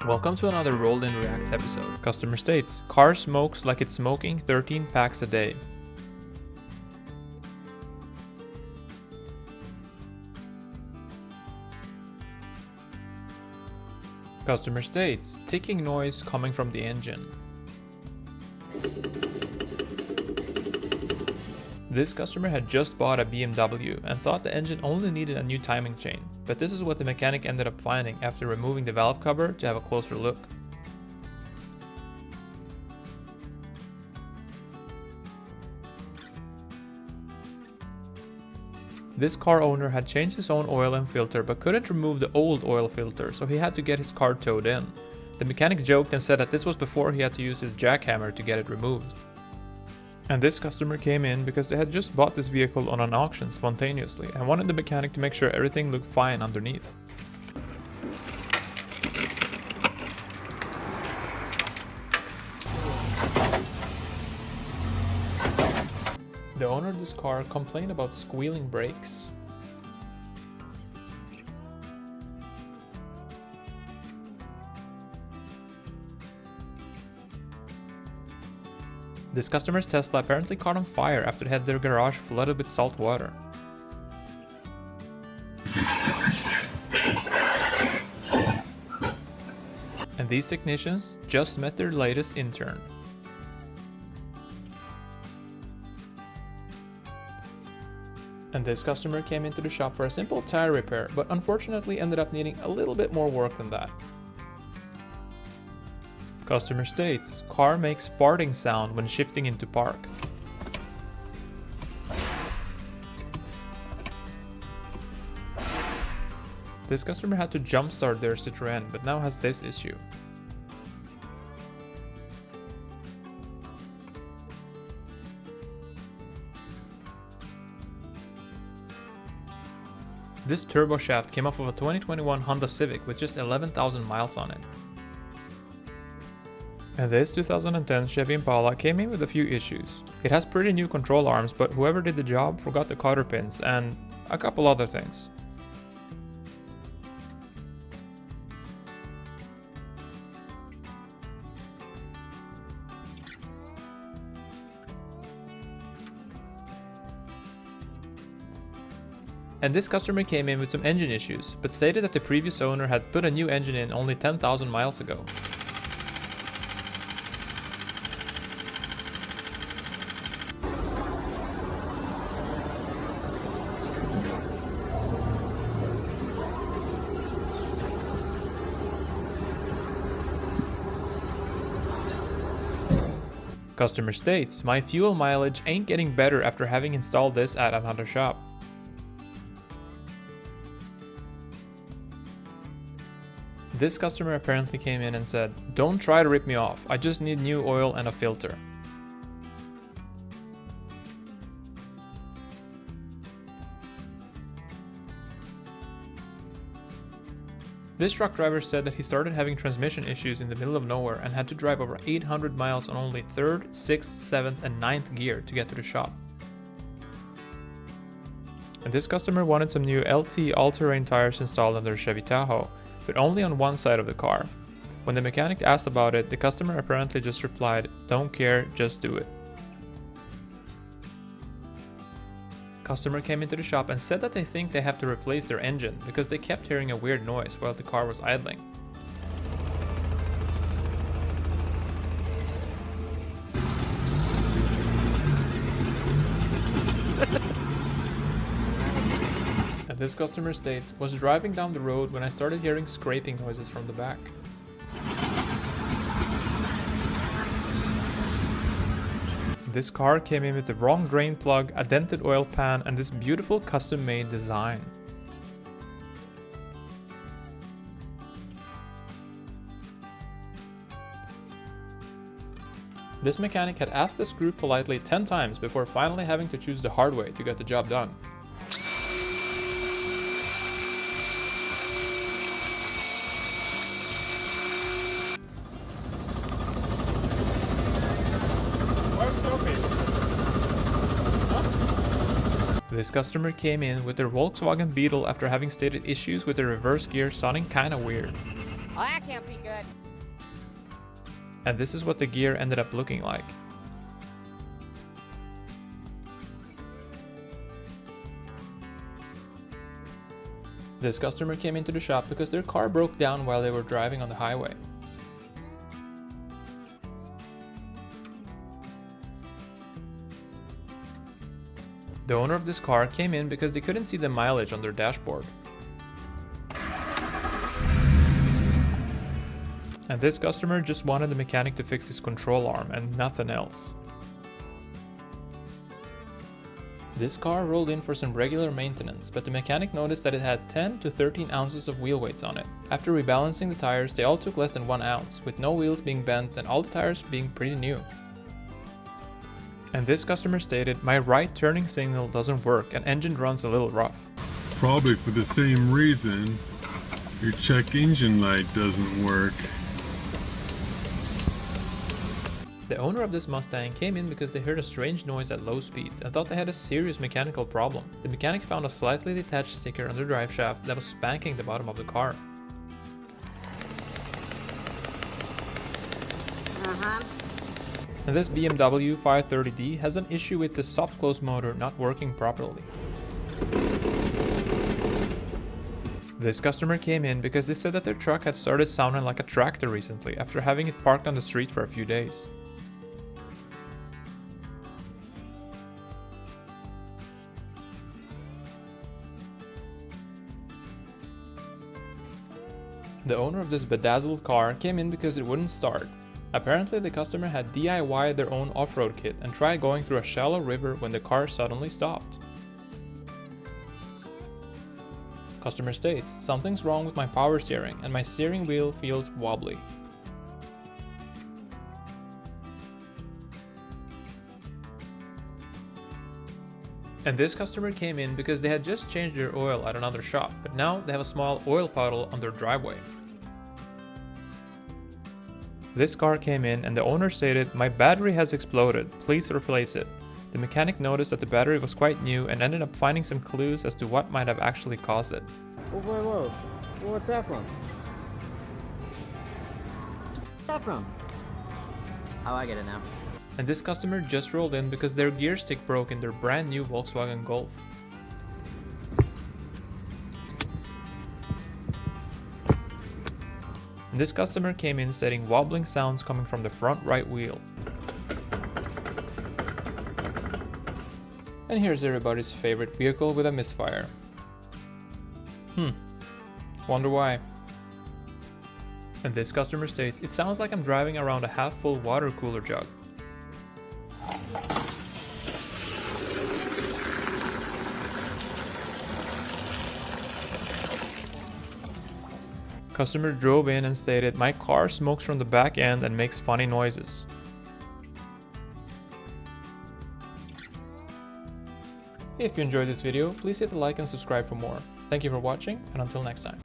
Welcome to another Rolled in Reacts episode. Customer states, car smokes like it's smoking 13 packs a day. Customer states, ticking noise coming from the engine. This customer had just bought a BMW and thought the engine only needed a new timing chain, but this is what the mechanic ended up finding after removing the valve cover to have a closer look. This car owner had changed his own oil and filter but couldn't remove the old oil filter, so he had to get his car towed in. The mechanic joked and said that this was before he had to use his jackhammer to get it removed. And this customer came in because they had just bought this vehicle on an auction spontaneously and wanted the mechanic to make sure everything looked fine underneath. The owner of this car complained about squealing brakes. This customer's Tesla apparently caught on fire after they had their garage flooded with salt water. And these technicians just met their latest intern. And this customer came into the shop for a simple tire repair, but unfortunately ended up needing a little bit more work than that. Customer states, car makes farting sound when shifting into park. This customer had to jumpstart their Citroën, but now has this issue. This turbo shaft came off of a 2021 Honda Civic with just 11,000 miles on it. And this 2010 Chevy Impala came in with a few issues. It has pretty new control arms, but whoever did the job forgot the cotter pins and a couple other things. And this customer came in with some engine issues, but stated that the previous owner had put a new engine in only 10,000 miles ago. Customer states, my fuel mileage ain't getting better after having installed this at another shop. This customer apparently came in and said, don't try to rip me off, I just need new oil and a filter. This truck driver said that he started having transmission issues in the middle of nowhere and had to drive over 800 miles on only 3rd, 6th, 7th and 9th gear to get to the shop. And this customer wanted some new LT all-terrain tires installed on their Chevy Tahoe, but only on one side of the car. When the mechanic asked about it, the customer apparently just replied, don't care, just do it. Customer came into the shop and said that they think they have to replace their engine because they kept hearing a weird noise while the car was idling. And this customer states, was driving down the road when I started hearing scraping noises from the back. This car came in with the wrong drain plug, a dented oil pan, and this beautiful custom-made design. This mechanic had asked this group politely 10 times before finally having to choose the hard way to get the job done. This customer came in with their Volkswagen Beetle after having stated issues with the reverse gear sounding kinda weird. Oh, that can't be good. And this is what the gear ended up looking like. This customer came into the shop because their car broke down while they were driving on the highway. The owner of this car came in because they couldn't see the mileage on their dashboard. And this customer just wanted the mechanic to fix his control arm and nothing else. This car rolled in for some regular maintenance, but the mechanic noticed that it had 10 to 13 ounces of wheel weights on it. After rebalancing the tires, they all took less than 1 ounce, with no wheels being bent and all the tires being pretty new. And this customer stated, "My right turning signal doesn't work and engine runs a little rough." Probably for the same reason your check engine light doesn't work. The owner of this Mustang came in because they heard a strange noise at low speeds and thought they had a serious mechanical problem. The mechanic found a slightly detached sticker on the drive shaft that was spanking the bottom of the car. And this BMW 530D has an issue with the soft close motor not working properly. This customer came in because they said that their truck had started sounding like a tractor recently after having it parked on the street for a few days. The owner of this bedazzled car came in because it wouldn't start. Apparently the customer had DIY'd their own off-road kit and tried going through a shallow river when the car suddenly stopped. Customer states, "Something's wrong with my power steering and my steering wheel feels wobbly." And this customer came in because they had just changed their oil at another shop, but now they have a small oil puddle on their driveway. This car came in and the owner stated, "My battery has exploded, please replace it." The mechanic noticed that the battery was quite new and ended up finding some clues as to what might have actually caused it. Whoa. What's that from? What's that from? Oh, I get it now. And this customer just rolled in because their gear stick broke in their brand new Volkswagen Golf. And this customer came in stating wobbling sounds coming from the front right wheel. And here's everybody's favorite vehicle with a misfire. Wonder why. And this customer states, "It sounds like I'm driving around a half-full water cooler jug." Customer drove in and stated, "My car smokes from the back end and makes funny noises." If you enjoyed this video, please hit the like and subscribe for more. Thank you for watching, and until next time.